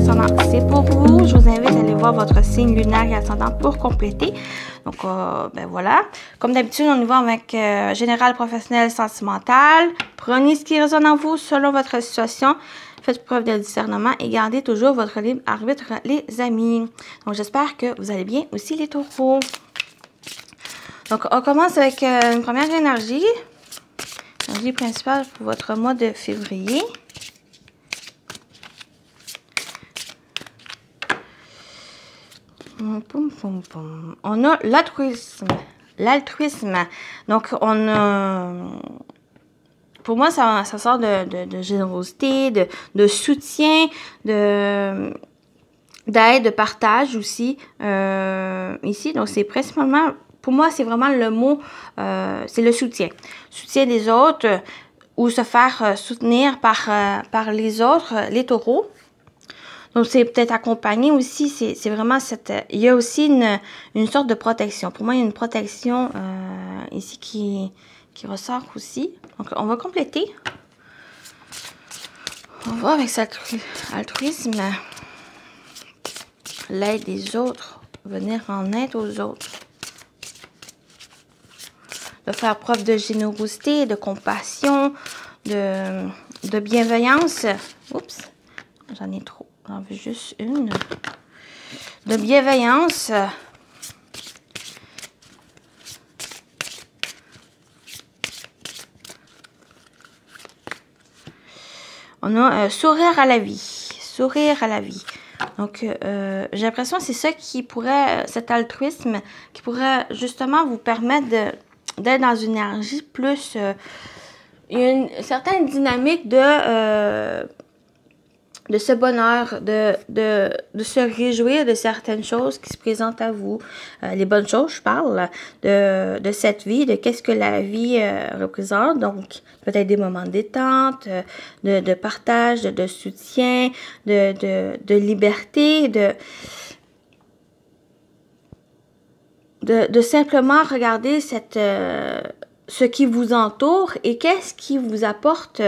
ascendant, c'est pour vous. Je vous invite à aller voir votre signe lunaire et ascendant pour compléter. Donc, ben voilà. Comme d'habitude, on y va avec général, professionnel, sentimental. Prenez ce qui résonne en vous selon votre situation. Faites preuve de discernement et gardez toujours votre libre arbitre, les amis. Donc, j'espère que vous allez bien aussi, les taureaux. Donc, on commence avec une première énergie. Énergie principale pour votre mois de février. On a l'altruisme. L'altruisme. Donc, on a... Pour moi, ça sort de générosité, de soutien, d'aide, de partage aussi, ici. Donc, c'est principalement, pour moi, c'est vraiment le mot, c'est le soutien. Soutien des autres ou se faire soutenir par les autres, les taureaux. Donc, c'est peut-être accompagné aussi, c'est vraiment cette... Il y a aussi une sorte de protection. Pour moi, il y a une protection ici qui ressort aussi. Donc, on va compléter. On va avec cet altruisme. L'aide des autres. Venir en aide aux autres. De faire preuve de générosité, de compassion, de bienveillance. Oups, j'en ai trop. J'en veux juste une. De bienveillance. On a sourire à la vie. Sourire à la vie. Donc, j'ai l'impression que c'est ça qui pourrait, cet altruisme, qui pourrait justement vous permettre d'être dans une énergie plus... il y a une certaine dynamique de ce bonheur, de se réjouir de certaines choses qui se présentent à vous. Les bonnes choses, je parle, de cette vie, de qu'est-ce que la vie représente. Donc, peut-être des moments de détente, de partage, de soutien, de liberté, de simplement regarder ce qui vous entoure et qu'est-ce qui vous apporte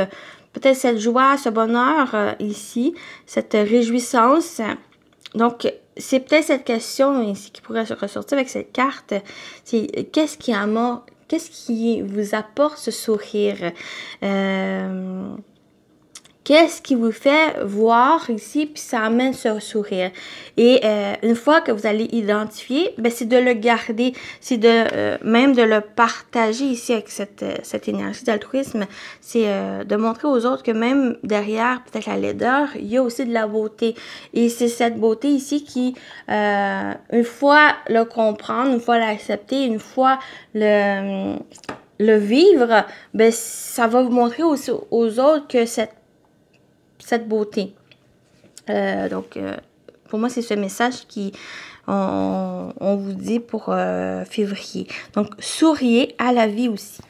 peut-être cette joie, ce bonheur ici, cette réjouissance. Donc, c'est peut-être cette question ici qui pourrait se ressortir avec cette carte. C'est qu'est-ce qui vous apporte ce sourire? Qu'est-ce qui vous fait voir ici, puis ça amène ce sourire. Et une fois que vous allez identifier, ben c'est de le garder, c'est même de le partager ici avec cette énergie d'altruisme. C'est de montrer aux autres que même derrière peut-être la laideur, il y a aussi de la beauté. Et c'est cette beauté ici qui, une fois le comprendre, une fois l'accepter, une fois le vivre, ben ça va vous montrer aussi aux autres que cette beauté. Donc, pour moi, c'est ce message on vous dit pour février. Donc, souriez à la vie aussi.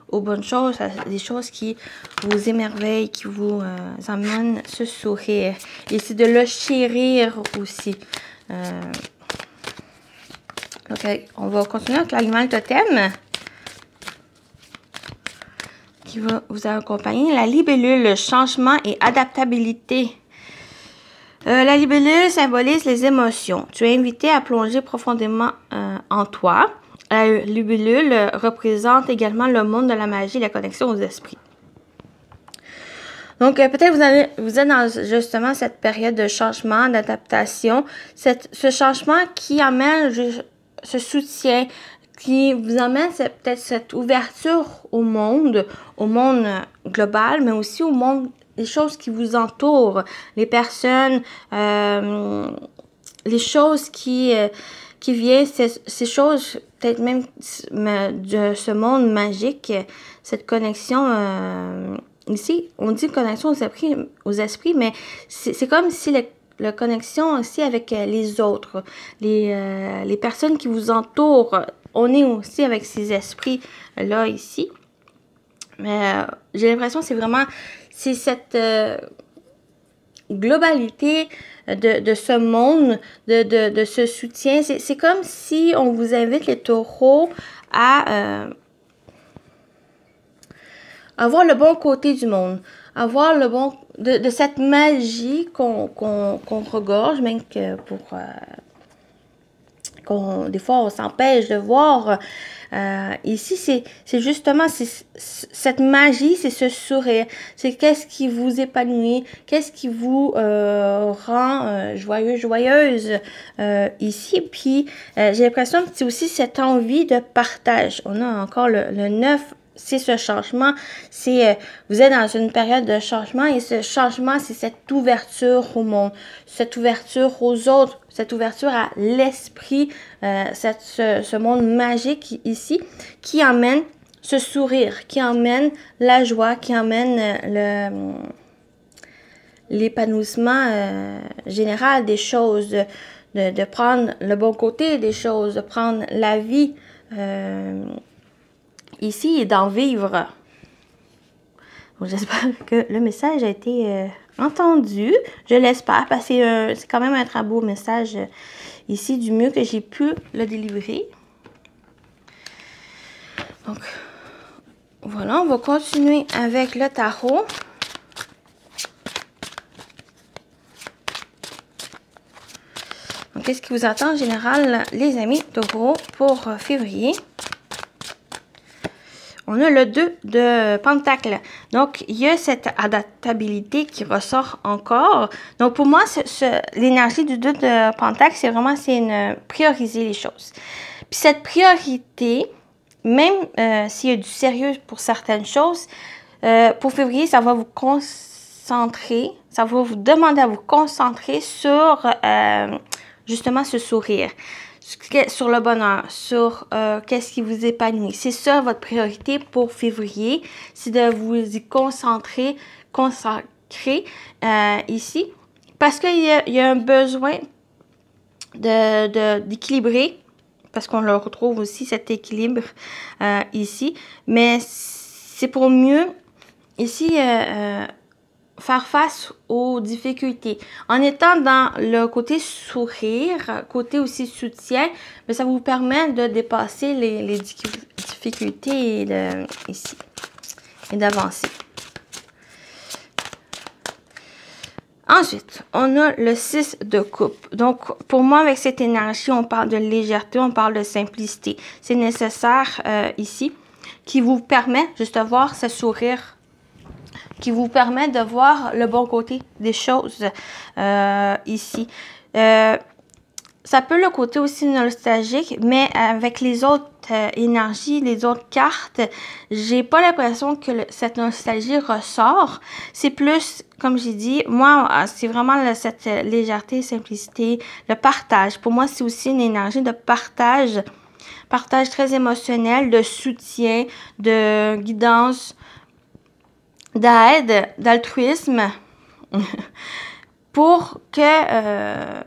Aux bonnes choses, des choses qui vous émerveillent, qui vous amènent ce sourire. Et c'est de le chérir aussi. Donc, on va continuer avec l'animal totem qui va vous accompagner. La libellule, changement et adaptabilité. La libellule symbolise les émotions. Tu es invité à plonger profondément en toi. La libellule représente également le monde de la magie et la connexion aux esprits. Donc, peut-être vous êtes dans justement cette période de changement, d'adaptation. Ce changement qui amène ce soutien, qui vous amène peut-être cette ouverture au monde global, mais aussi au monde, les choses qui vous entourent, les personnes, les choses qui viennent, ces choses, peut-être même de ce monde magique, cette connexion, ici, on dit connexion aux esprits, mais c'est comme si la connexion aussi avec les autres, les personnes qui vous entourent. On est aussi avec ces esprits-là ici. Mais j'ai l'impression que c'est cette globalité de ce monde, de ce soutien. C'est comme si on vous invite, les taureaux, à avoir le bon côté du monde. Avoir le bon de cette magie qu'on regorge, même que pour des fois on s'empêche de voir. Ici, c'est justement cette magie, c'est ce sourire. C'est qu'est-ce qui vous épanouit, qu'est-ce qui vous rend joyeux, joyeuse ici. Puis, j'ai l'impression que c'est aussi cette envie de partage. On a encore le 9. C'est ce changement, vous êtes dans une période de changement et ce changement, c'est cette ouverture au monde, cette ouverture aux autres, cette ouverture à l'esprit, ce monde magique ici qui emmène ce sourire, qui emmène la joie, qui emmène l'épanouissement général des choses, de prendre le bon côté des choses, de prendre la vie ici et d'en vivre. J'espère que le message a été entendu. Je l'espère parce que c'est quand même un très beau message ici, du mieux que j'ai pu le délivrer. Donc, voilà, on va continuer avec le tarot. Donc, qu'est-ce qui vous attend en général, les amis taureaux, pour février? On a le 2 de Pentacle. Donc, il y a cette adaptabilité qui ressort encore. Donc, pour moi, l'énergie du 2 de Pentacle, c'est vraiment prioriser les choses. Puis cette priorité, même s'il y a du sérieux pour certaines choses, pour février, ça va vous concentrer, ça va vous demander à vous concentrer sur justement ce sourire, sur le bonheur, sur qu'est-ce qui vous épanouit. C'est ça votre priorité pour février, c'est de vous y consacrer ici, parce qu'il y a un besoin d'équilibrer, parce qu'on le retrouve aussi, cet équilibre ici, mais c'est pour mieux ici faire face aux difficultés. En étant dans le côté sourire, côté aussi soutien, mais ça vous permet de dépasser les difficultés ici et d'avancer. Ensuite, on a le 6 de coupe. Donc, pour moi, avec cette énergie, on parle de légèreté, on parle de simplicité. C'est nécessaire ici, qui vous permet juste de voir ce sourire, qui vous permet de voir le bon côté des choses ici. Ça peut le côté aussi nostalgique, mais avec les autres énergies, les autres cartes, j'ai pas l'impression que cette nostalgie ressort. C'est plus, comme j'ai dit, moi, c'est vraiment cette légèreté, simplicité, le partage. Pour moi, c'est aussi une énergie de partage très émotionnel, de soutien, de guidance, d'aide, d'altruisme, pour que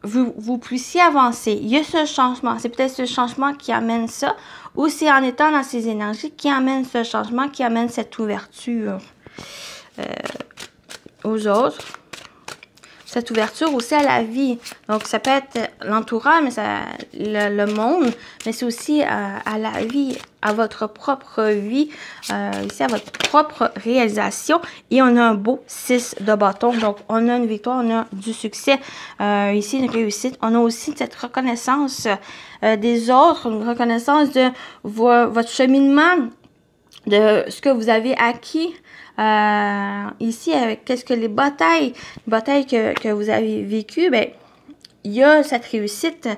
vous puissiez avancer. Il y a ce changement. C'est peut-être ce changement qui amène ça, ou c'est en étant dans ces énergies qui amène ce changement, qui amène cette ouverture aux autres. Cette ouverture aussi à la vie. Donc, ça peut être l'entourage, mais le monde, mais c'est aussi à la vie, à votre propre vie, ici à votre propre réalisation. Et on a un beau 6 de bâton. Donc, on a une victoire, on a du succès. Ici, une réussite. On a aussi cette reconnaissance des autres, une reconnaissance de votre cheminement, de ce que vous avez acquis. Ici, avec qu'est-ce que les batailles que vous avez vécues, ben, il y a cette réussite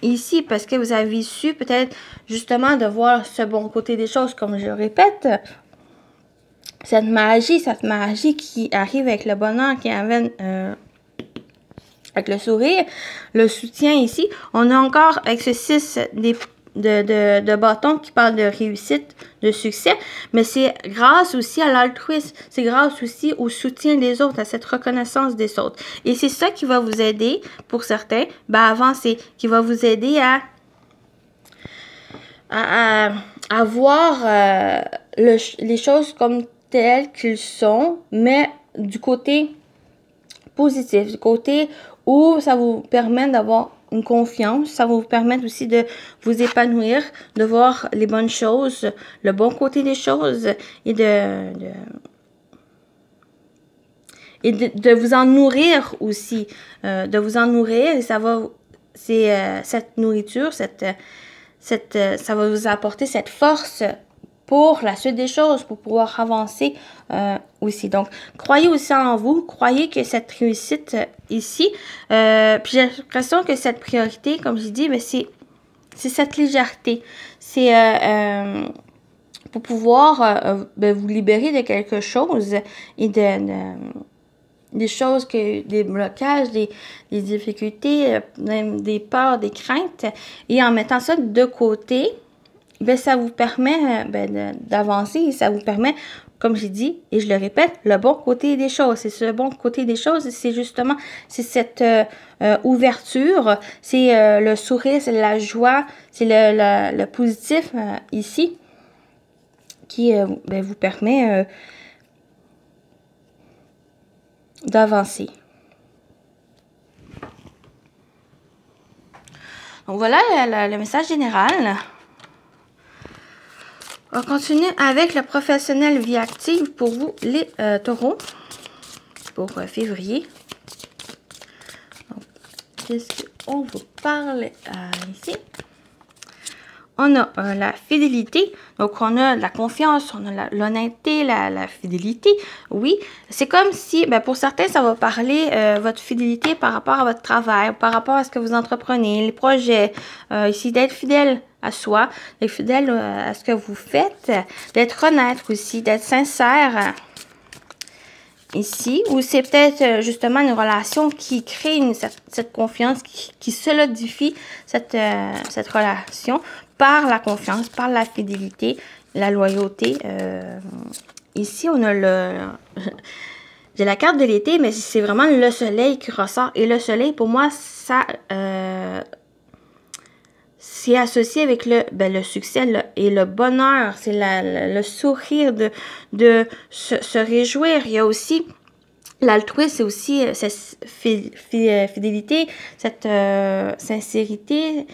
ici parce que vous avez su peut-être justement de voir ce bon côté des choses, comme je le répète. Cette magie qui arrive avec le bonheur, qui amène avec le sourire, le soutien ici. On a encore avec ce 6 de bâton qui parle de réussite, de succès, mais c'est grâce aussi à l'altruisme, c'est grâce aussi au soutien des autres, à cette reconnaissance des autres. Et c'est ça qui va vous aider, pour certains, à avancer, qui va vous aider à voir les choses comme telles qu'elles sont, mais du côté positif, du côté où ça vous permet d'avoir une confiance, ça va vous permettre aussi de vous épanouir, de voir les bonnes choses, le bon côté des choses et et de vous en nourrir aussi. De vous en nourrir et ça va, cette nourriture, ça va vous apporter cette force pour la suite des choses, pour pouvoir avancer aussi. Donc, croyez aussi en vous, croyez que cette réussite ici, puis j'ai l'impression que cette priorité, comme j'ai dit, c'est cette légèreté. C'est pour pouvoir vous libérer de quelque chose et des choses, des blocages, des difficultés, même des peurs, des craintes. Et en mettant ça de côté, ça vous permet d'avancer et ça vous permet, comme j'ai dit, et je le répète, le bon côté des choses. C'est ce bon côté des choses, c'est justement, c'est cette ouverture, c'est le sourire, c'est la joie, c'est le positif ici qui vous permet d'avancer. Donc voilà le message général. On continue avec le professionnel vie active pour vous, les taureaux, pour février. Qu'est-ce qu'on vous parle ici? On a la fidélité, donc on a la confiance, on a l'honnêteté, la fidélité. Oui, c'est comme si, pour certains, ça va parler votre fidélité par rapport à votre travail, par rapport à ce que vous entreprenez, les projets, ici d'être fidèle à soi, d'être fidèle à ce que vous faites, d'être honnête aussi, d'être sincère. Ici, ou c'est peut-être justement une relation qui crée cette confiance, qui solidifie cette relation par la confiance, par la fidélité, la loyauté. Ici, on a j'ai la carte de l'été, mais c'est vraiment le soleil qui ressort. Et le soleil, pour moi, ça c'est associé avec le succès et le bonheur. C'est le sourire de se réjouir. Il y a aussi l'altruisme, c'est aussi cette fidélité, cette sincérité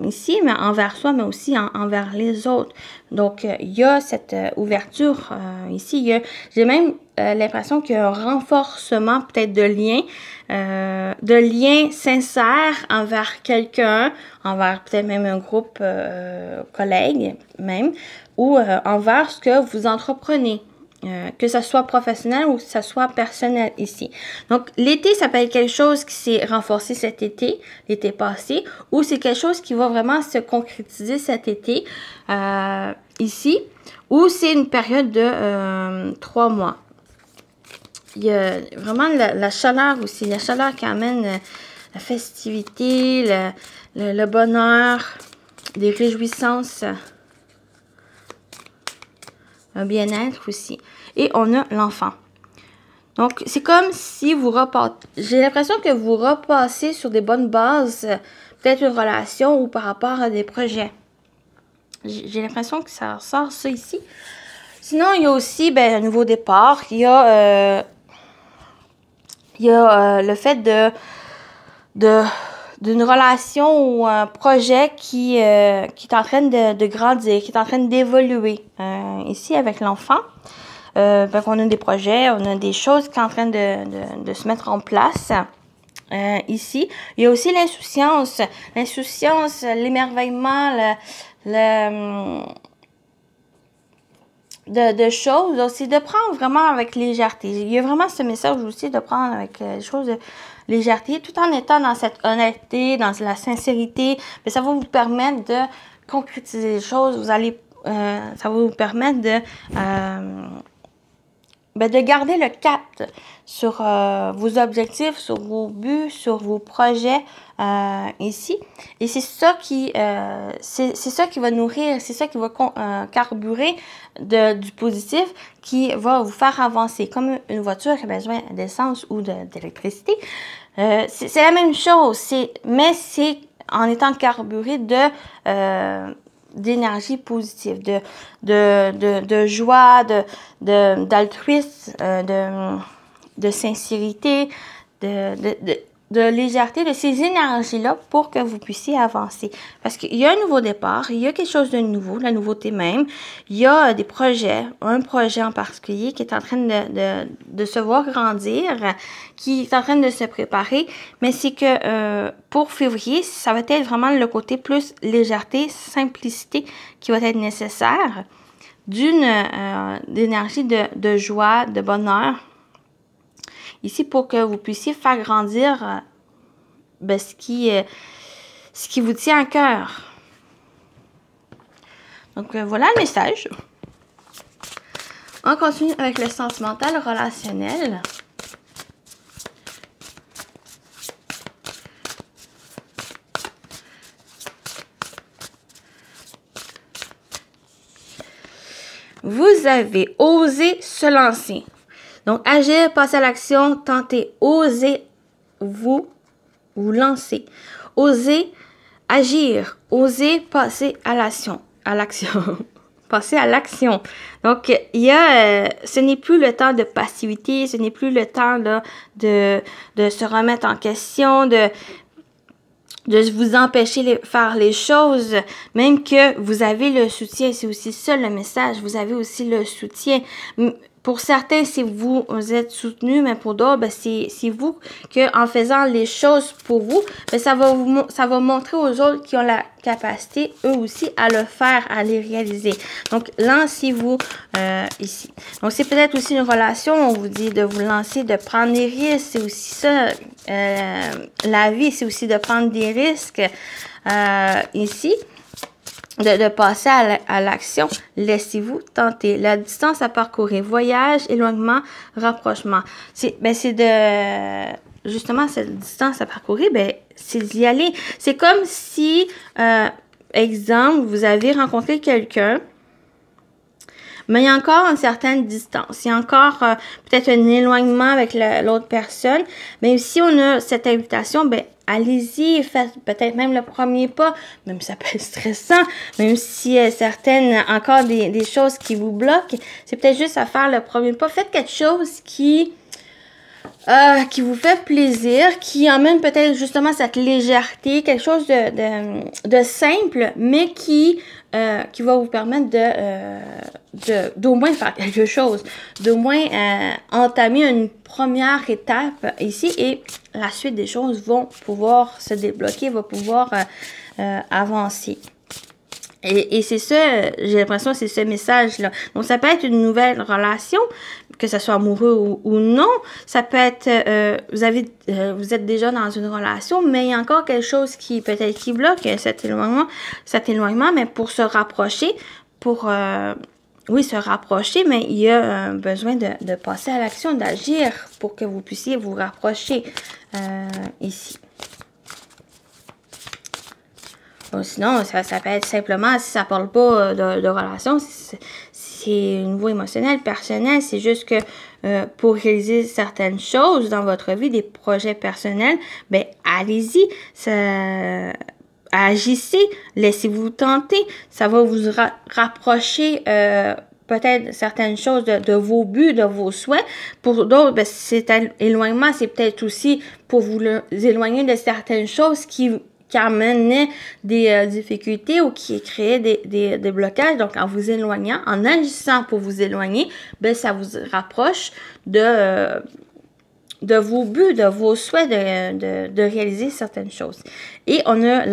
ici, mais envers soi, mais aussi envers les autres. Donc, il y a cette ouverture ici. J'ai même l'impression qu'il y a un renforcement peut-être de liens sincères envers quelqu'un, envers peut-être même un groupe collègue même, ou envers ce que vous entreprenez. Que ce soit professionnel ou que ce soit personnel ici. Donc, l'été, ça peut être quelque chose qui s'est renforcé cet été, l'été passé, ou c'est quelque chose qui va vraiment se concrétiser cet été, ici, ou c'est une période de 3 mois. Il y a vraiment la chaleur aussi, la chaleur qui amène la festivité, le bonheur, des réjouissances, un bien-être aussi. Et on a l'enfant. Donc, c'est comme si vous repassez. J'ai l'impression que vous repassez sur des bonnes bases, peut-être une relation ou par rapport à des projets. J'ai l'impression que ça ressort ça ici. Sinon, il y a aussi un nouveau départ. Il y a le fait d'une relation ou un projet qui est en train de grandir, qui est en train d'évoluer. Ici, avec l'enfant, on a des projets, on a des choses qui sont en train de se mettre en place. Ici, il y a aussi l'insouciance, l'émerveillement, de choses aussi, de prendre vraiment avec légèreté. Il y a vraiment ce message aussi de prendre avec les choses de légèreté, tout en étant dans cette honnêteté, dans la sincérité. Mais ça va vous permettre de concrétiser les choses. Vous allez, ça va vous permettre de garder le cap sur vos objectifs, sur vos buts, sur vos projets ici. Et c'est ça qui va nourrir, c'est ça qui va carburer du positif, qui va vous faire avancer. Comme une voiture qui a besoin d'essence ou d'électricité, c'est la même chose, mais c'est en étant carburé d'énergie positive, de joie, d'altruisme, de sincérité, légèreté, de ces énergies-là pour que vous puissiez avancer. Parce qu'il y a un nouveau départ, il y a quelque chose de nouveau, la nouveauté même. Il y a des projets, un projet en particulier qui est en train de se voir grandir, qui est en train de se préparer. Mais c'est que pour février, ça va être vraiment le côté plus légèreté, simplicité qui va être nécessaire, d'une d'énergie de joie, de bonheur. Ici, pour que vous puissiez faire grandir ce qui vous tient à cœur. Donc, voilà le message. On continue avec le sentimental relationnel. Vous avez osé se lancer. Donc, agir, passer à l'action, tenter, oser vous lancer. Oser agir, oser passer à l'action. Passer à l'action. Donc, ce n'est plus le temps de passivité, ce n'est plus le temps là, de se remettre en question, de vous empêcher de faire les choses, même que vous avez le soutien. C'est aussi ça le message, vous avez aussi le soutien. Pour certains, c'est vous êtes soutenu, mais pour d'autres, c'est vous que en faisant les choses pour vous, ça va montrer aux autres qui ont la capacité, eux aussi, à le faire, à les réaliser. Donc, lancez-vous ici. Donc, c'est peut-être aussi une relation, on vous dit de vous lancer, de prendre des risques, c'est aussi ça. La vie, c'est aussi de prendre des risques ici. De passer à l'action, laissez-vous tenter. La distance à parcourir, voyage, éloignement, rapprochement. Justement, cette distance à parcourir, c'est d'y aller. C'est comme si, exemple, vous avez rencontré quelqu'un, mais il y a encore une certaine distance. Il y a encore peut-être un éloignement avec l'autre personne. Mais si on a cette invitation, allez-y, faites peut-être même le premier pas, même si ça peut être stressant, même si encore des choses qui vous bloquent, c'est peut-être juste à faire le premier pas. Faites quelque chose qui vous fait plaisir, qui emmène peut-être justement cette légèreté, quelque chose de simple, mais qui va vous permettre d'au moins faire quelque chose, d'au moins entamer une première étape ici, et la suite des choses vont pouvoir se débloquer, va pouvoir avancer. Et c'est ça, j'ai l'impression que c'est ce message-là. Donc, ça peut être une nouvelle relation, que ce soit amoureux ou non. Ça peut être, vous êtes déjà dans une relation, mais il y a encore quelque chose qui peut-être qui bloque cet éloignement, mais pour se rapprocher, se rapprocher, mais il y a besoin de passer à l'action, d'agir pour que vous puissiez vous rapprocher ici. Bon, sinon, ça peut être simplement, si ça ne parle pas de relation, c'est au niveau émotionnel, personnel, c'est juste que pour réaliser certaines choses dans votre vie, des projets personnels, allez-y, agissez, laissez-vous tenter, ça va vous rapprocher peut-être certaines choses de vos buts, de vos souhaits. Pour d'autres, cet éloignement, c'est peut-être aussi pour vous éloigner de certaines choses qui amenaient des difficultés ou qui créaient des blocages. Donc, en vous éloignant, en agissant pour vous éloigner, ça vous rapproche de vos buts, de vos souhaits de réaliser certaines choses. Et on a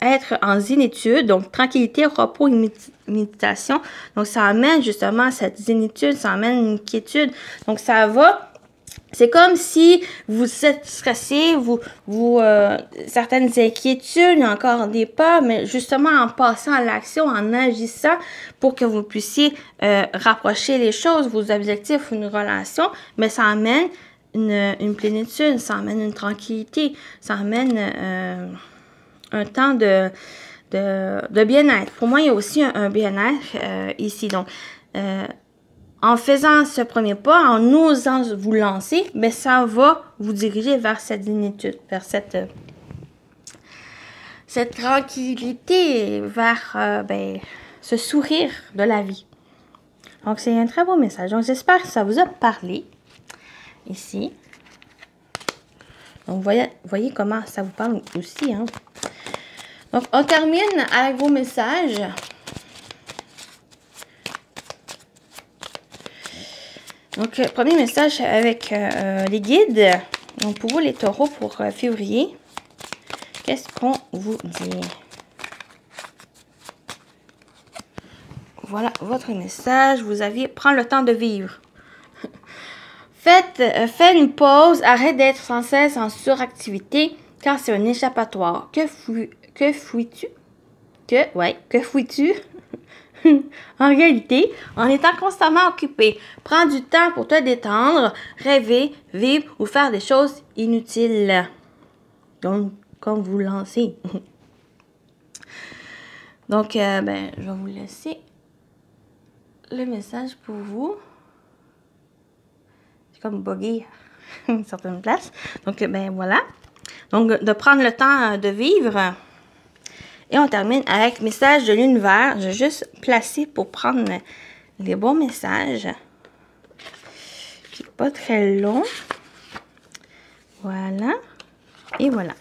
être en zénitude, donc tranquillité, repos et méditation. Donc, ça amène justement cette zénitude, ça amène une quiétude. Donc, ça va... C'est comme si vous êtes stressé, certaines inquiétudes, encore des peurs, mais justement en passant à l'action, en agissant pour que vous puissiez rapprocher les choses, vos objectifs, une relation, mais ça amène une plénitude, ça amène une tranquillité, ça amène un temps de bien-être. Pour moi, il y a aussi un bien-être ici. Donc, en faisant ce premier pas, en osant vous lancer, ça va vous diriger vers cette zénitude, vers cette tranquillité, vers ce sourire de la vie. Donc, c'est un très beau message. Donc, j'espère que ça vous a parlé ici. Donc, voyez comment ça vous parle aussi, hein. Donc, on termine avec vos messages. Donc, premier message avec les guides. Donc, pour vous, les taureaux, pour février, qu'est-ce qu'on vous dit? Voilà votre message. Vous aviez prendre le temps de vivre. Faites une pause. Arrête d'être sans cesse en suractivité, car c'est un échappatoire. Que fuis-tu? Que fuis-tu? En réalité, en étant constamment occupé, prends du temps pour te détendre, rêver, vivre ou faire des choses inutiles. Donc, comme vous lancez. Donc, je vais vous laisser le message pour vous. C'est comme buggy à une certaine place. Donc, voilà. Donc, de prendre le temps de vivre. Et on termine avec message de l'univers. Je vais juste placer pour prendre les bons messages. Puis pas très long. Voilà. Et voilà.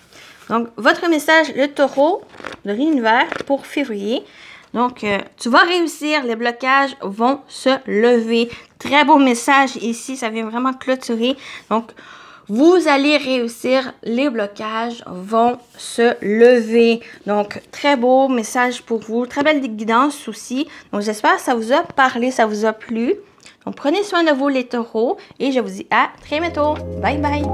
Donc, votre message, le taureau de l'univers pour février. Donc, tu vas réussir. Les blocages vont se lever. Très beau message ici. Ça vient vraiment clôturer. Donc, vous allez réussir, les blocages vont se lever. Donc, très beau message pour vous. Très belle guidance aussi. Donc, j'espère que ça vous a parlé, ça vous a plu. Donc, prenez soin de vous les taureaux et je vous dis à très bientôt. Bye bye!